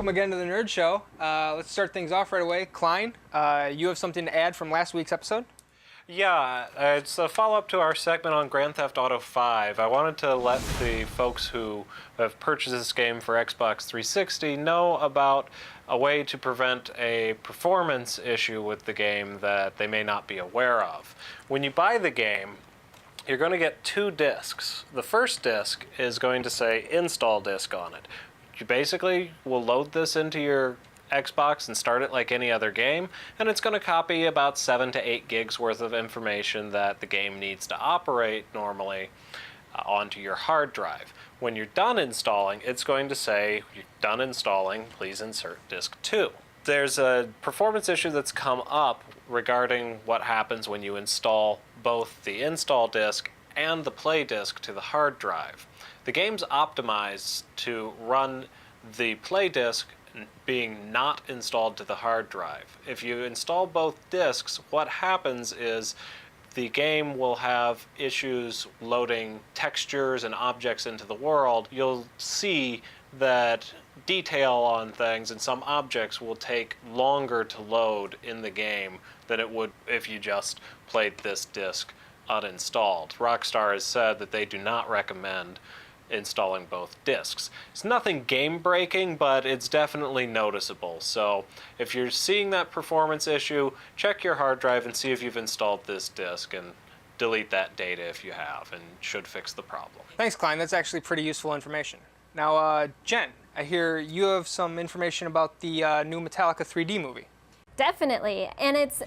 welcome again to the Nerd Show. Let's start things off right away. Klein, you have something to add from last week's episode? Yeah, it's a follow-up to our segment on Grand Theft Auto 5. I wanted to let the folks who have purchased this game for Xbox 360 know about a way to prevent a performance issue with the game that they may not be aware of. When you buy the game, you're going to get 2 discs. The first disc is going to say Install Disc on it. You basically will load this into your Xbox and start it like any other game, and it's going to copy about 7 to 8 gigs worth of information that the game needs to operate normally onto your hard drive. When you're done installing, it's going to say, "You're done installing, please insert disk 2." There's a performance issue that's come up regarding what happens when you install both the install disk and the play disk to the hard drive. The game's optimized to run the play disk being not installed to the hard drive. If you install both disks, what happens is the game will have issues loading textures and objects into the world. You'll see that detail on things and some objects will take longer to load in the game than it would if you just played this disk uninstalled. Rockstar has said that they do not recommend installing both discs. It's nothing game-breaking, but it's definitely noticeable. So if you're seeing that performance issue, check your hard drive and see if you've installed this disk and delete that data if you have, and should fix the problem. Thanks, Klein. That's actually pretty useful information. Now, Jen, I hear you have some information about the new Metallica 3D movie. Definitely, and it's a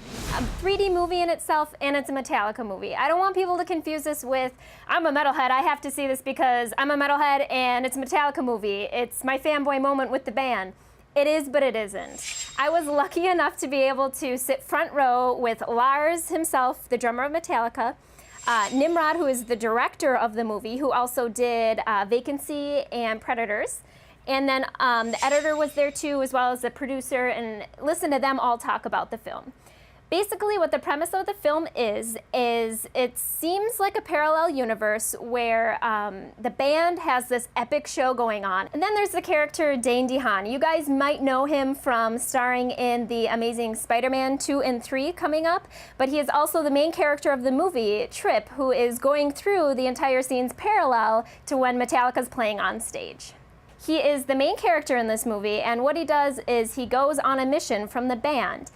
3D movie in itself, and it's a Metallica movie. I don't want people to confuse this with, I'm a metalhead, I have to see this because I'm a metalhead and it's a Metallica movie. It's my fanboy moment with the band. It is, but it isn't. I was lucky enough to be able to sit front row with Lars himself, the drummer of Metallica, Nimrod, who is the director of the movie, who also did Vacancy and Predators. And then the editor was there too, as well as the producer, and listen to them all talk about the film. Basically, what the premise of the film is it seems like a parallel universe where the band has this epic show going on. And then there's the character Dane DeHaan. You guys might know him from starring in the Amazing Spider-Man 2 and 3 coming up, but he is also the main character of the movie, Trip, who is going through the entire scenes parallel to when Metallica's playing on stage. He is the main character in this movie, and what he does is he goes on a mission from the band,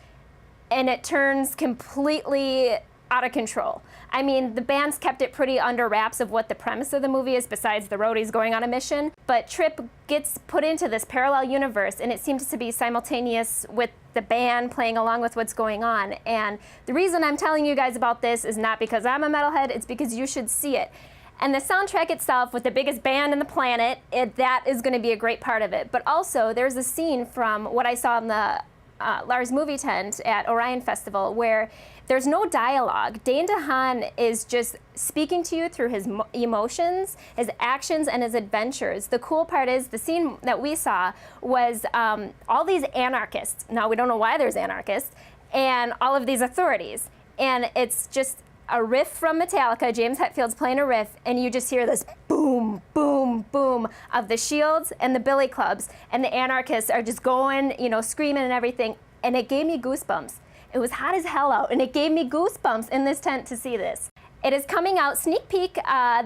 and it turns completely out of control. I mean, the band's kept it pretty under wraps of what the premise of the movie is, besides the roadies going on a mission, but Trip gets put into this parallel universe, and it seems to be simultaneous with the band playing along with what's going on. And the reason I'm telling you guys about this is not because I'm a metalhead, it's because you should see it. And the soundtrack itself, with the biggest band on the planet, that is going to be a great part of it. But also, there's a scene from what I saw in the Lars movie tent at Orion Festival where there's no dialogue. Dane DeHaan is just speaking to you through his emotions, his actions, and his adventures. The cool part is the scene that we saw was all these anarchists. Now, we don't know why there's anarchists, and all of these authorities. And it's just a riff from Metallica. James Hetfield's playing a riff, and you just hear this boom, boom, boom of the S.H.I.E.L.D and the Billy Clubs, and the anarchists are just going, you know, screaming and everything, and it gave me goosebumps. It was hot as hell out, and it gave me goosebumps in this tent to see this. It is coming out, sneak peek, the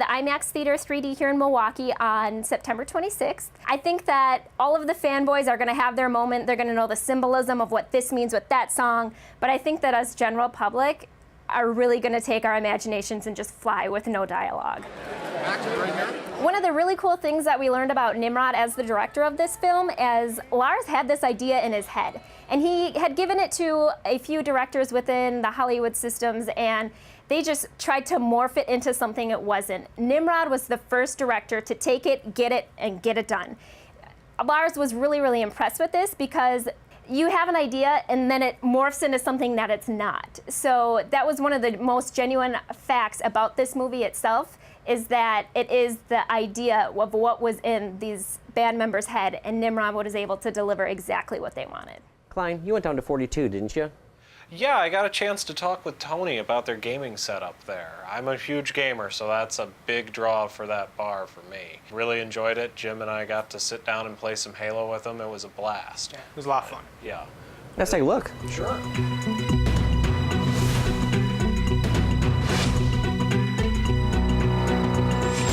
IMAX Theater 3D here in Milwaukee on September 26th. I think that all of the fanboys are gonna have their moment. They're gonna know the symbolism of what this means with that song, but I think that us general public are really going to take our imaginations and just fly with no dialogue. One of the really cool things that we learned about Nimrod as the director of this film is Lars had this idea in his head, and he had given it to a few directors within the Hollywood systems, and they just tried to morph it into something it wasn't. Nimrod was the first director to take it, and get it done. Lars was really, really impressed with this because you have an idea and then it morphs into something that it's not. So that was one of the most genuine facts about this movie itself, is that it is the idea of what was in these band members' head, and Nimrod was able to deliver exactly what they wanted. Klein, you went down to 42, didn't you? Yeah, I got a chance to talk with Tony about their gaming setup there. I'm a huge gamer, so that's a big draw for that bar for me. Really enjoyed it. Jim and I got to sit down and play some Halo with them. It was a blast. Yeah, it was a lot of fun. Yeah. Let's take a look. Sure.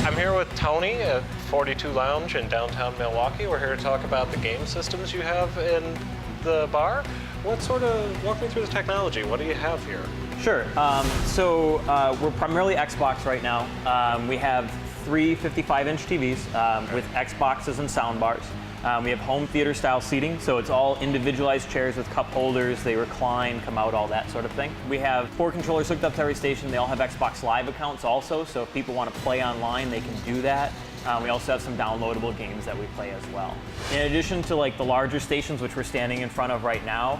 I'm here with Tony at 42 Lounge in downtown Milwaukee. We're here to talk about the game systems you have in the bar. Walk me through the technology. What do you have here? Sure. So we're primarily Xbox right now. We have three 55-inch TVs with Xboxes and sound bars. We have home theater style seating, so it's all individualized chairs with cup holders. They recline, come out, all that sort of thing. We have 4 controllers hooked up to every station. They all have Xbox Live accounts also, so if people want to play online, they can do that. We also have some downloadable games that we play as well. In addition to like the larger stations, which we're standing in front of right now,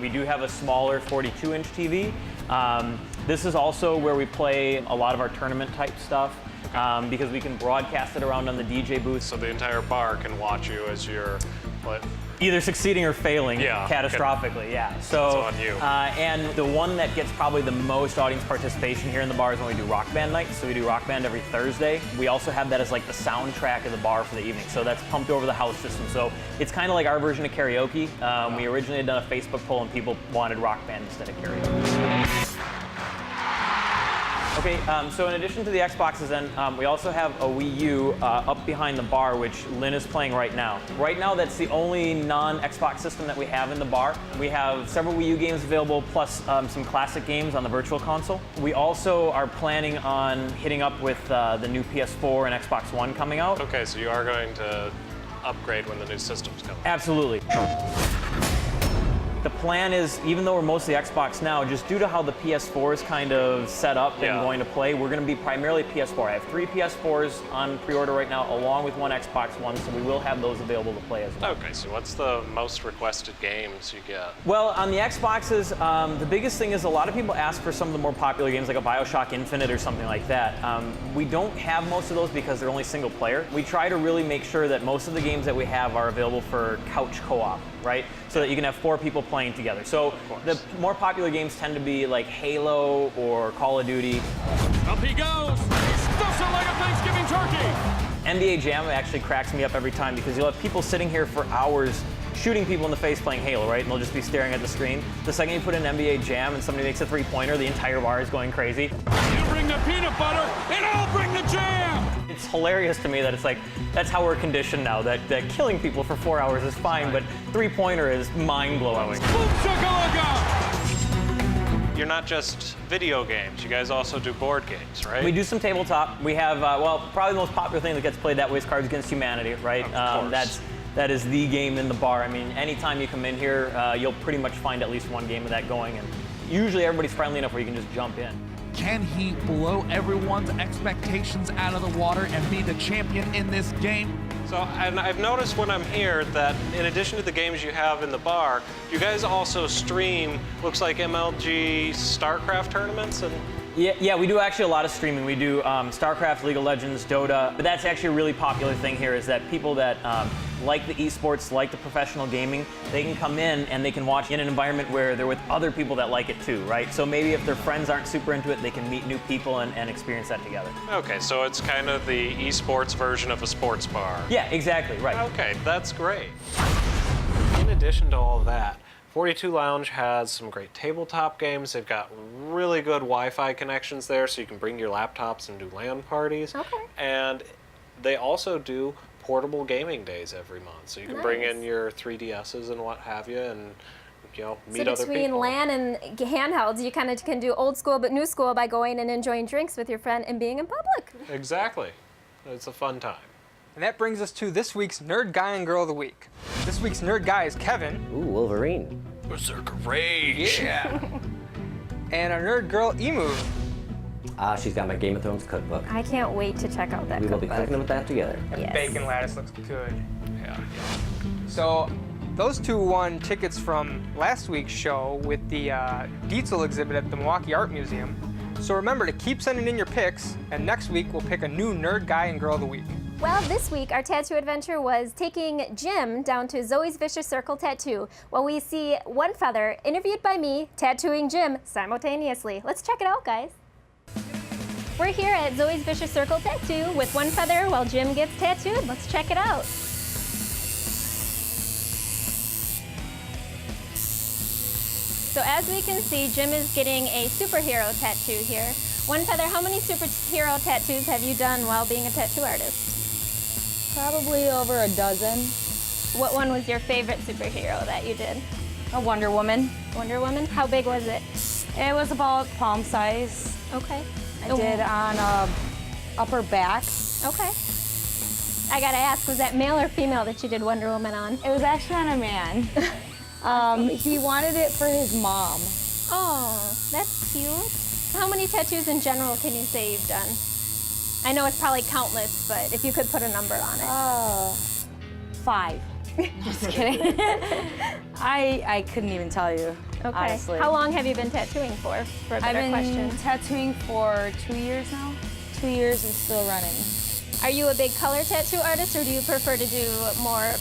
we do have a smaller 42-inch TV. This is also where we play a lot of our tournament type stuff. Because we can broadcast it around on the DJ booth. So the entire bar can watch you as you're either succeeding or failing catastrophically, yeah. So on you. And the one that gets probably the most audience participation here in the bar is when we do Rock Band nights. So we do Rock Band every Thursday. We also have that as like the soundtrack of the bar for the evening. So that's pumped over the house system. So it's kind of like our version of karaoke. We originally had done a Facebook poll and people wanted Rock Band instead of karaoke. Okay, so in addition to the Xboxes then, we also have a Wii U up behind the bar, which Lynn is playing right now. Right now, that's the only non-Xbox system that we have in the bar. We have several Wii U games available, plus some classic games on the Virtual Console. We also are planning on hitting up with the new PS4 and Xbox One coming out. Okay, so you are going to upgrade when the new systems come. Absolutely. The plan is, even though we're mostly Xbox now, just due to how the PS4 is kind of set up and going to play, we're going to be primarily PS4. I have 3 PS4s on pre-order right now, along with 1 Xbox One, so we will have those available to play as well. Okay, so what's the most requested games you get? Well, on the Xboxes, the biggest thing is a lot of people ask for some of the more popular games, like a BioShock Infinite or something like that. We don't have most of those because they're only single player. We try to really make sure that most of the games that we have are available for couch co-op, right? So that you can have 4 people playing together. So the more popular games tend to be like Halo or Call of Duty. Up he goes! He stuffs it like a Thanksgiving turkey! NBA Jam actually cracks me up every time because you'll have people sitting here for hours shooting people in the face playing Halo, right? And they'll just be staring at the screen. The second you put in NBA Jam and somebody makes a 3-pointer, the entire bar is going crazy. You bring the peanut butter, and I'll bring the jam! It's hilarious to me that it's like, that's how we're conditioned now, that killing people for 4 hours is fine, but 3-pointer is mind-blowing. Boom shakalaka! You're not just video games, you guys also do board games, right? We do some tabletop. We have, well, probably the most popular thing that gets played that way is Cards Against Humanity, right? Of course. That is the game in the bar. I mean, anytime you come in here, you'll pretty much find at least one game of that going, and usually everybody's friendly enough where you can just jump in. Can he blow everyone's expectations out of the water and be the champion in this game? So, and I've noticed when I'm here that in addition to the games you have in the bar, you guys also stream, looks like MLG StarCraft tournaments and... Yeah, we do actually a lot of streaming. We do StarCraft, League of Legends, Dota, but that's actually a really popular thing here is that people that like the esports, like the professional gaming, they can come in and they can watch in an environment where they're with other people that like it too, right? So maybe if their friends aren't super into it, they can meet new people and experience that together. Okay, so it's kind of the esports version of a sports bar. Yeah, exactly, right. Okay, that's great. In addition to all that, 42 Lounge has some great tabletop games. They've got really good Wi-Fi connections there, so you can bring your laptops and do LAN parties. Okay. And they also do portable gaming days every month, so you can bring in your 3DSs and what have you, and meet other people. So between LAN and handhelds, you kind of can do old school but new school by going and enjoying drinks with your friend and being in public. Exactly. It's a fun time. And that brings us to this week's Nerd Guy and Girl of the Week. This week's Nerd Guy is Kevin. Ooh, Wolverine. Berserker Rage! Yeah. And our Nerd Girl, Emu. She's got my Game of Thrones cookbook. I can't wait to check out that We will be cookbook. cooking with that together. That Yes. bacon lattice looks good. Yeah. So those two won tickets from last week's show with the Dietzel exhibit at the Milwaukee Art Museum. So remember to keep sending in your picks, and next week we'll pick a new Nerd Guy and Girl of the Week. Well, this week our tattoo adventure was taking Jim down to Zoe's Vicious Circle Tattoo, while we see One Feather, interviewed by me, tattooing Jim simultaneously. Let's check it out, guys. We're here at Zoe's Vicious Circle Tattoo with One Feather while Jim gets tattooed. Let's check it out. So as we can see, Jim is getting a superhero tattoo here. One Feather, how many superhero tattoos have you done while being a tattoo artist? Probably over a dozen. What one was your favorite superhero that you did? A Wonder Woman. Wonder Woman? How big was it? It was about palm size. Okay. I did on upper back. Okay. I gotta ask, was that male or female that you did Wonder Woman on? It was actually on a man. He wanted it for his mom. Oh, that's cute. How many tattoos in general can you say you've done? I know it's probably countless, but if you could put a number on it. 5. Just kidding. I couldn't even tell you, Okay. honestly. How long have you been tattooing for a I've better been question? tattooing for 2 years now. 2 years and still running. Are you a big color tattoo artist, or do you prefer to do more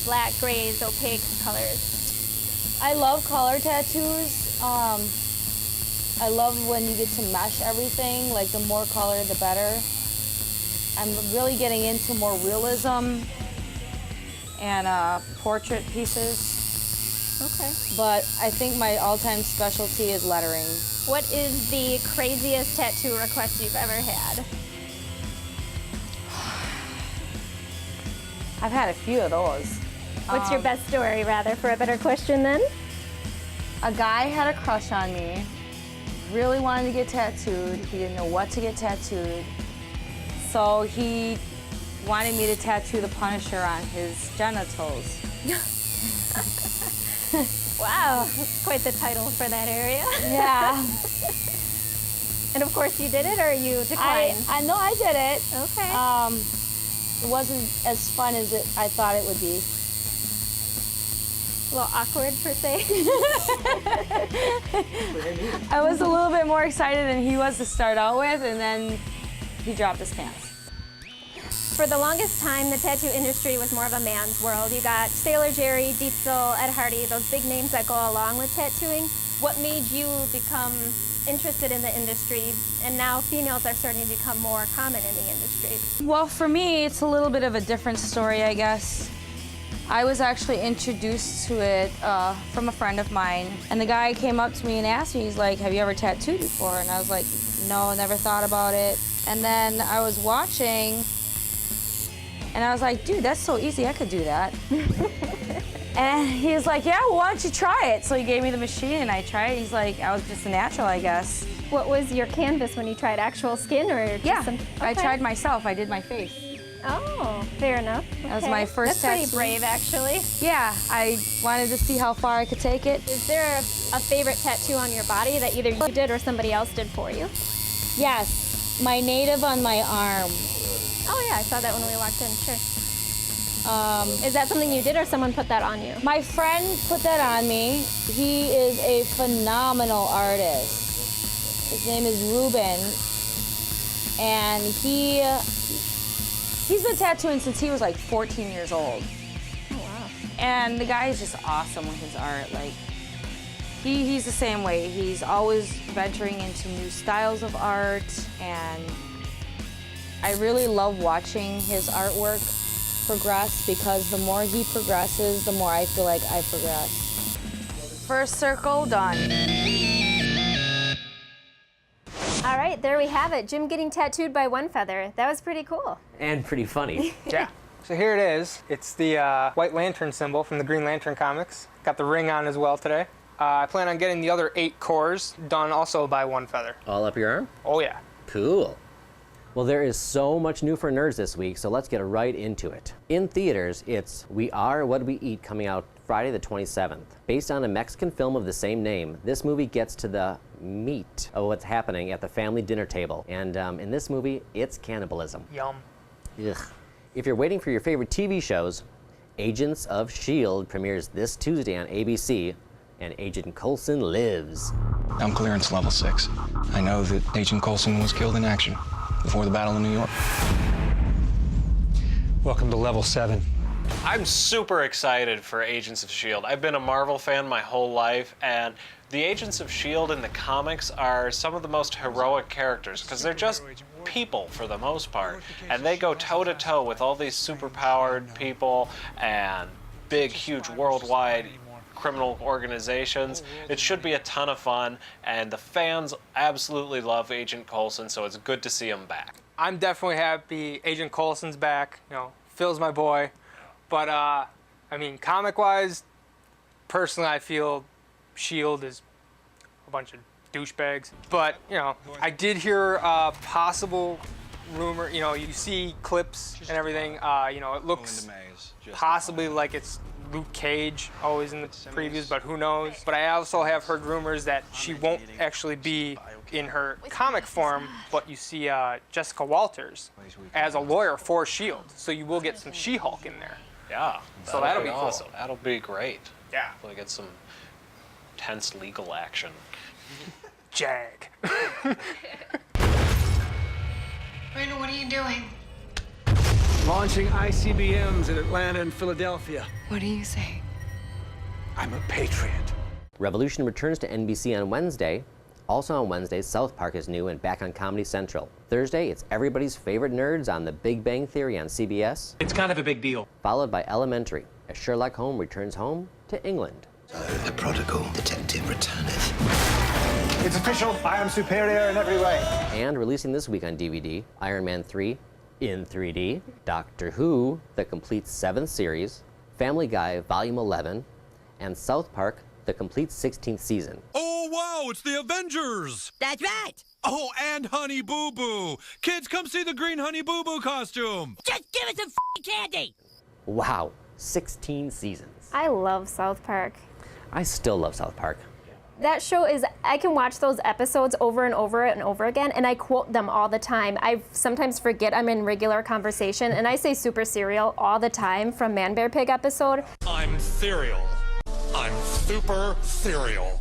black, grays, opaque colors? I love color tattoos. I love when you get to mesh everything, like the more color, the better. I'm really getting into more realism and portrait pieces. Okay. But I think my all-time specialty is lettering. What is the craziest tattoo request you've ever had? I've had a few of those. What's your best story, rather, for a better question then? A guy had a crush on me, really wanted to get tattooed. He didn't know what to get tattooed. So he wanted me to tattoo the Punisher on his genitals. Wow, quite the title for that area. Yeah. And of course you did it, or you declined? I know I did it. Okay. It wasn't as fun as I thought it would be. A little awkward, per se. I was a little bit more excited than he was to start out with, and then he dropped his pants. For the longest time, the tattoo industry was more of a man's world. You got Sailor Jerry, Diesel, Ed Hardy, those big names that go along with tattooing. What made you become interested in the industry, and now females are starting to become more common in the industry? Well, for me, it's a little bit of a different story, I guess. I was actually introduced to it from a friend of mine, and the guy came up to me and asked me, he's like, have you ever tattooed before? And I was like, no, never thought about it. And then I was watching, and I was like, dude, that's so easy, I could do that. And he was like, yeah, well, why don't you try it? So he gave me the machine, and I tried it. He's like, I was just a natural, I guess. What was your canvas when you tried actual skin, or just Yeah, some... I Okay. tried myself. I did my face. Oh, fair enough. That was Okay. my first That's pretty tattoo. brave, actually. Yeah, I wanted to see how far I could take it. Is there a favorite tattoo on your body that either you did or somebody else did for you? Yes, my native on my arm. Oh yeah, I saw that when we walked in, sure. Is that something you did or someone put that on you? My friend put that on me. He is a phenomenal artist. His name is Ruben, and he's been tattooing since he was like 14 years old. Oh wow. And the guy is just awesome with his art. Like, he's the same way. He's always venturing into new styles of art, and I really love watching his artwork progress, because the more he progresses, the more I feel like I progress. First circle done. All right, there we have it. Jim getting tattooed by One Feather. That was pretty cool. And pretty funny. Yeah. So here it is. It's the White Lantern symbol from the Green Lantern comics. Got the ring on as well today. I plan on getting the other 8 cores done also by One Feather. All up your arm? Oh yeah. Cool. Well, there is so much new for nerds this week, so let's get right into it. In theaters, it's We Are What We Eat coming out Friday the 27th. Based on a Mexican film of the same name, this movie gets to the meat of what's happening at the family dinner table. And in this movie, it's cannibalism. Yum. Ugh. If you're waiting for your favorite TV shows, Agents of S.H.I.E.L.D. premieres this Tuesday on ABC, and Agent Coulson lives. I'm clearance level 6. I know that Agent Coulson was killed in action before the Battle of New York. Welcome to level 7. I'm super excited for Agents of S.H.I.E.L.D. I've been a Marvel fan my whole life, and the Agents of S.H.I.E.L.D. in the comics are some of the most heroic characters, because they're just people for the most part, and they go toe-to-toe with all these super-powered people and big, huge worldwide criminal organizations. It should be a ton of fun, and the fans absolutely love Agent Coulson, so it's good to see him back. I'm definitely happy Agent Coulson's back. You know, Phil's my boy. But, I mean, comic-wise, personally, I feel S.H.I.E.L.D. is a bunch of douchebags. But, you know, I did hear a possible rumor. You know, you see clips and everything. You know, it looks possibly like it's Luke Cage, always in the previews, but who knows. But I also have heard rumors that she won't actually be in her comic form, but you see Jessica Walters as a lawyer for S.H.I.E.L.D. So you will get some She-Hulk in there. Yeah, so that'll be awesome. Cool. That'll be great. Yeah. We'll get some tense legal action. Jag. Rainer, what are you doing? Launching ICBMs in Atlanta and Philadelphia. What do you say? I'm a patriot. Revolution returns to NBC on Wednesday. Also on Wednesday, South Park is new and back on Comedy Central. Thursday, it's everybody's favorite nerds on The Big Bang Theory on CBS. It's kind of a big deal. Followed by Elementary, as Sherlock Holmes returns home to England. The prodigal detective returneth. It's official. I am superior in every way. And releasing this week on DVD, Iron Man 3 in 3D, Doctor Who, the complete 7th series, Family Guy, Volume 11, and South Park, the complete 16th season. Oh, wow, it's the Avengers! That's right! Oh, and Honey Boo Boo! Kids, come see the green Honey Boo Boo costume! Just give us some candy! Wow, 16 seasons. I love South Park. I still love South Park. That show is, I can watch those episodes over and over and over again, and I quote them all the time. I sometimes forget I'm in regular conversation, and I say super cereal all the time from Man Bear Pig episode. I'm cereal. I'm super cereal.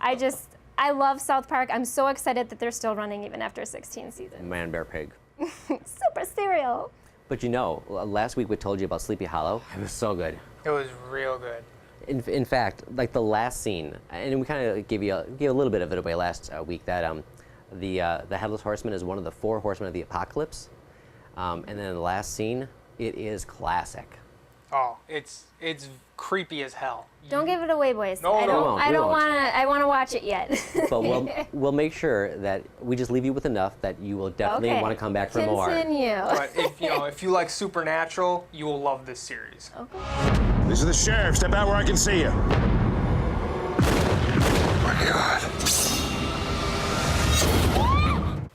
I love South Park. I'm so excited that they're still running even after 16 seasons. Man Bear Pig. Super cereal. But you know, last week we told you about Sleepy Hollow. It was so good. It was real good. In fact, like the last scene, and we kind of gave a little bit of it away last week, that the Headless Horseman is one of the 4 horsemen of the apocalypse. And then the last scene, it is classic. Oh, it's creepy as hell. Don't give it away, boys. No, I we want to watch it yet. But we'll make sure that we just leave you with enough that you will definitely want to come back for more. Continue. But if you like Supernatural, you will love this series. Okay. This is the sheriff. Step out where I can see you. My God.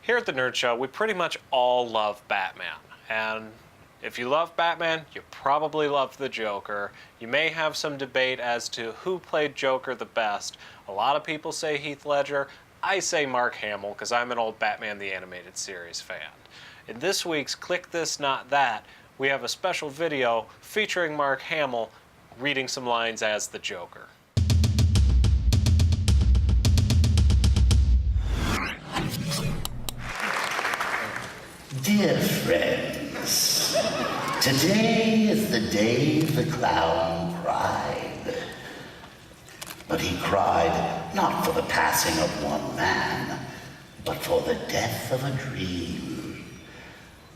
Here at the Nerd Show, we pretty much all love Batman. And if you love Batman, you probably love the Joker. You may have some debate as to who played Joker the best. A lot of people say Heath Ledger. I say Mark Hamill, because I'm an old Batman the Animated Series fan. In this week's Click This Not That, we have a special video featuring Mark Hamill reading some lines as the Joker. Dear friends, today is the day the clown cried. But he cried not for the passing of one man, but for the death of a dream.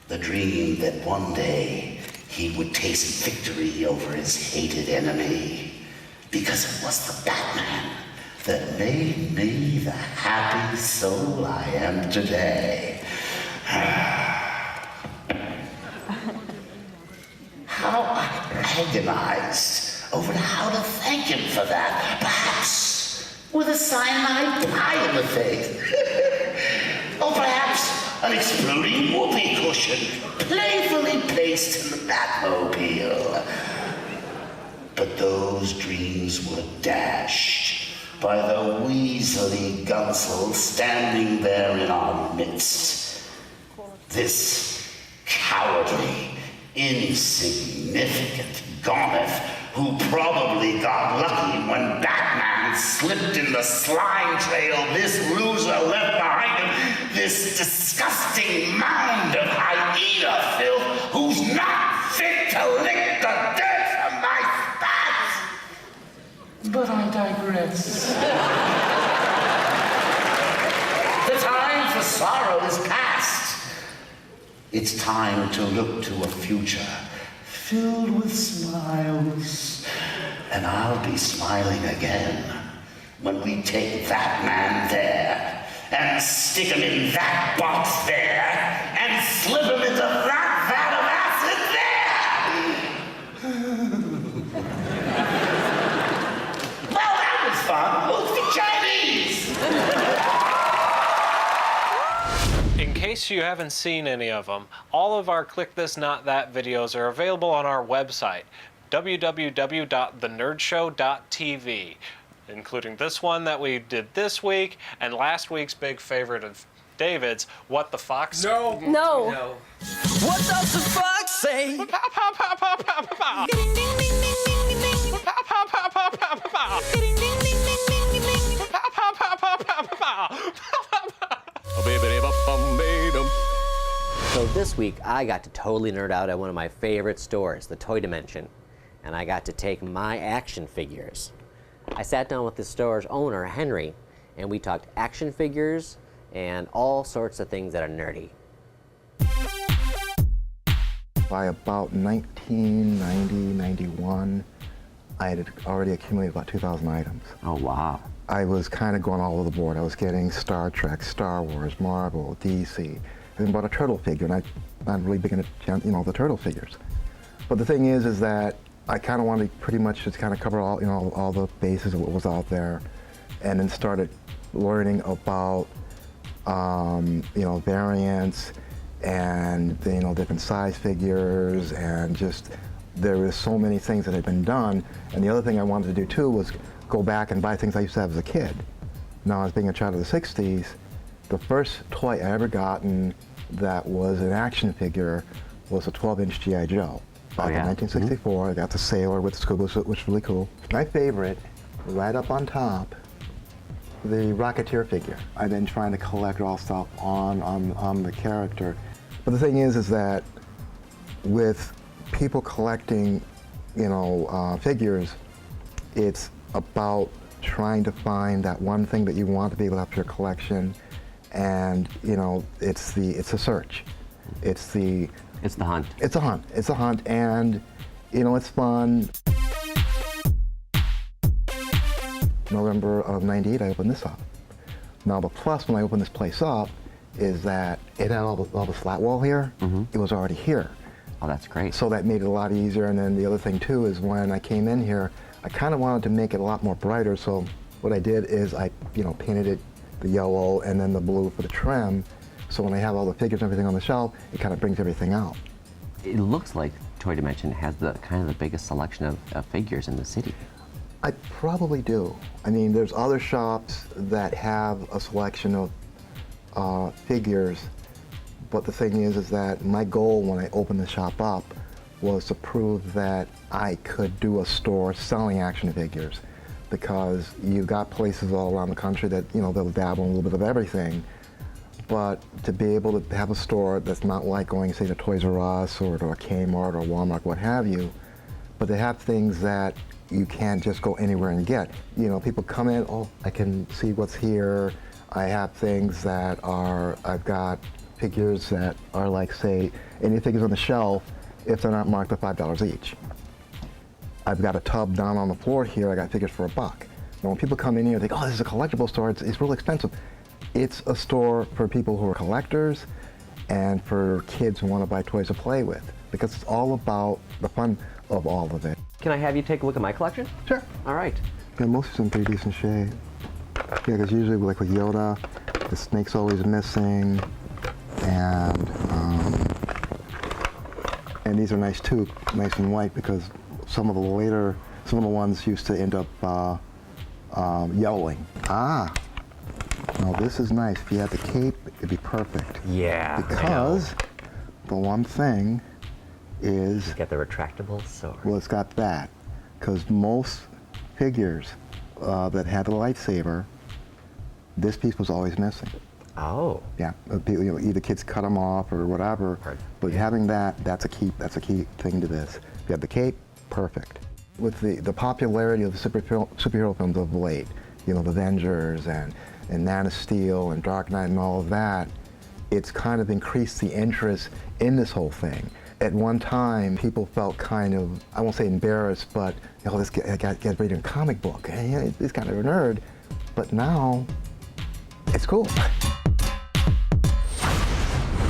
The dream that one day he would taste victory over his hated enemy, because it was the Batman that made me the happy soul I am today. How I agonized over how to thank him for that. Perhaps with a cyanide pie in the face. Or perhaps an exploding whoopee cushion playfully placed in the Batmobile. But those dreams were dashed by the weaselly Gunsel standing there in our midst. This cowardly, insignificant Gareth, who probably got lucky when Batman slipped in the slime trail this loser left behind him, this disgusting mound of hyena filth who's not fit to lick the dirt from my spats. But I digress. The time for sorrow is past. It's time to look to a future filled with smiles. And I'll be smiling again when we take that man there and stick him in that box there and slip him into that vat of acid there. Well, that was fun. We'll speak Chinese. In case you haven't seen any of them, all of our Click This Not That videos are available on our website, www.thenerdshow.tv, including this one that we did this week and last week's big favorite of David's, What the Fox. No. What does the fox say? So this week, I got to totally nerd out at one of my favorite stores, the Toy Dimension, and I got to take my action figures. I sat down with the store's owner, Henry, and we talked action figures and all sorts of things that are nerdy. By about 1990, 91, I had already accumulated about 2,000 items. Oh, wow. I was kind of going all over the board. I was getting Star Trek, Star Wars, Marvel, DC. I even bought a turtle figure, and I'm not really big into, the turtle figures. But the thing is that I kind of wanted to pretty much just kind of cover all, all the bases of what was out there, and then started learning about, variants and, different size figures, and just, there were so many things that had been done. And the other thing I wanted to do too was go back and buy things I used to have as a kid. Now, as being a child of the 60s, the first toy I ever gotten that was an action figure was a 12-inch G.I. Joe. Back in 1964, I got the Sailor with the scuba suit, which was really cool. My favorite, right up on top, the Rocketeer figure. I've been trying to collect all stuff on the character. But the thing is that with people collecting, figures, it's about trying to find that one thing that you want to be able to have your collection, and it's a search. It's the hunt. It's a hunt. It's a hunt, and it's fun. November of '98, I opened this up. Now the plus when I opened this place up is that it had all the flat wall here. It was already here. Oh, that's great. So that made it a lot easier. And then the other thing too is when I came in here, I kind of wanted to make it a lot more brighter. So what I did is I, painted it the yellow and then the blue for the trim. So when I have all the figures and everything on the shelf, it kind of brings everything out. It looks like Toy Dimension has the biggest selection of figures in the city. I probably do. I mean, there's other shops that have a selection of figures, but the thing is that my goal when I opened the shop up was to prove that I could do a store selling action figures, because you've got places all around the country that, they'll dabble in a little bit of everything, but to be able to have a store that's not like going, say, to Toys R Us or to a Kmart or Walmart, what have you, but they have things that you can't just go anywhere and get. People come in, oh, I can see what's here. I have things that are, I've got figures that are like, say, any figures on the shelf, if they're not marked at $5 each. I've got a tub down on the floor here, I got figures for $1. Now when people come in here, they think, oh, this is a collectible store, it's really expensive. It's a store for people who are collectors and for kids who want to buy toys to play with, because it's all about the fun of all of it. Can I have you take a look at my collection? Sure. All right. Yeah, most of them in pretty decent shape. Yeah, because usually, like with Yoda, the snake's always missing, and these are nice too, nice and white, because some of the ones used to end up yellowing. Ah, now this is nice. If you had the cape, it'd be perfect. Yeah. Because the one thing is, it's got the retractable sword. Well, it's got that, because most figures that had the lightsaber, this piece was always missing. Oh. Yeah, either kids cut them off or whatever. Right. But having that's a key thing to this. If you have the cape, perfect. With the popularity of the superhero films of late, the Avengers and Man of Steel and Dark Knight and all of that, it's kind of increased the interest in this whole thing. At one time, people felt kind of, I won't say embarrassed, but this guy's reading a comic book. Hey, he's kind of a nerd. But now, it's cool. So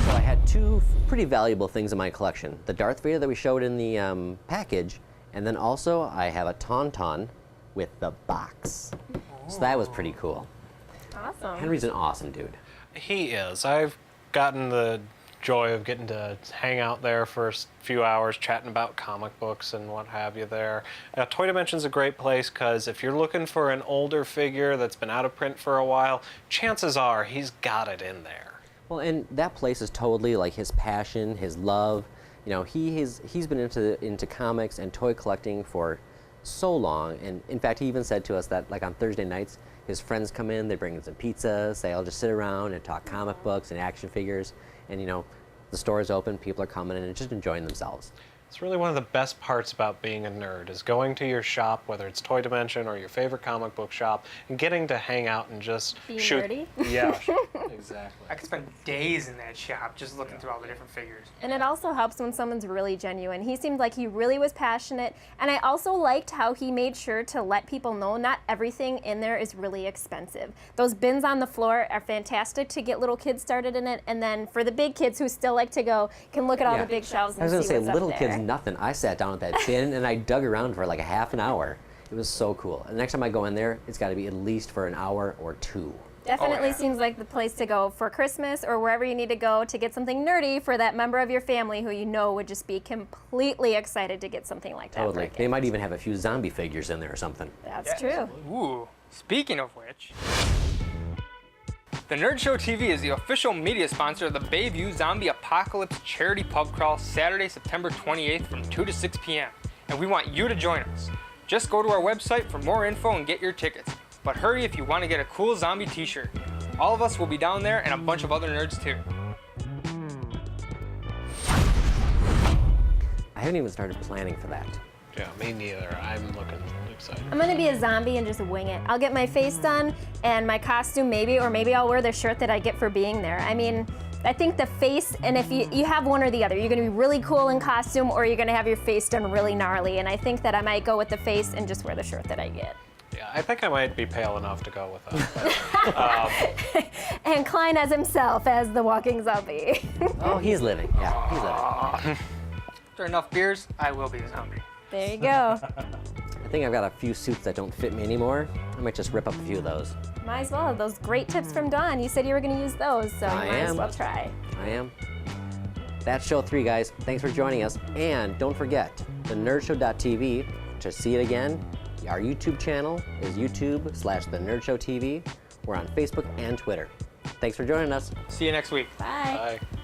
I had two pretty valuable things in my collection. The Darth Vader that we showed in the package, and then also I have a Tauntaun with the box. So that was pretty cool. Awesome. Henry's an awesome dude. He is. I've gotten the joy of getting to hang out there for a few hours chatting about comic books and what have you there. Toy Dimension's a great place because if you're looking for an older figure that's been out of print for a while, chances are he's got it in there. Well, and that place is totally like his passion, his love. He's been into comics and toy collecting for so long, and in fact he even said to us that like on Thursday nights his friends come in, they bring in some pizzas, they all just sit around and talk comic books and action figures, and the store is open, people are coming in and just enjoying themselves. It's really one of the best parts about being a nerd is going to your shop, whether it's Toy Dimension or your favorite comic book shop, and getting to hang out and just shoot. Nerdy. Yeah, exactly. I could spend days in that shop just looking through all the different figures. And it also helps when someone's really genuine. He seemed like he really was passionate, and I also liked how he made sure to let people know not everything in there is really expensive. Those bins on the floor are fantastic to get little kids started in it, and then for the big kids who still like to go, can look at all the big shelves and see what's up there. I was going to say, little kids, nothing. I sat down at that bin and I dug around for like a half an hour. It was so cool. And the next time I go in there, it's got to be at least for an hour or two. Definitely seems like the place to go for Christmas or wherever you need to go to get something nerdy for that member of your family who would just be completely excited to get something like that. Totally. They might even have a few zombie figures in there or something. That's true. Ooh, speaking of which, the Nerd Show TV is the official media sponsor of the Bayview Zombie Apocalypse Charity Pub Crawl Saturday, September 28th from 2 to 6 p.m. And we want you to join us. Just go to our website for more info and get your tickets. But hurry if you want to get a cool zombie t-shirt. All of us will be down there and a bunch of other nerds too. I haven't even started planning for that. Yeah, me neither. I'm looking excited. I'm gonna be a zombie and just wing it. I'll get my face done and my costume maybe, or maybe I'll wear the shirt that I get for being there. I mean, I think the face, and if you have one or the other, you're gonna be really cool in costume or you're gonna have your face done really gnarly. And I think that I might go with the face and just wear the shirt that I get. Yeah, I think I might be pale enough to go with that. But, and Klein as himself as the walking zombie. Oh, he's living. Yeah, he's living. After enough beers, I will be a zombie. There you go. I think I've got a few suits that don't fit me anymore. I might just rip up a few of those. Might as well. Those great tips from Dawn. You said you were going to use those, so you might as well try. I am. That's show 3, guys. Thanks for joining us. And don't forget, the nerdshow.tv to see it again. Our YouTube channel is YouTube/TheNerdShowTV. We're on Facebook and Twitter. Thanks for joining us. See you next week. Bye. Bye.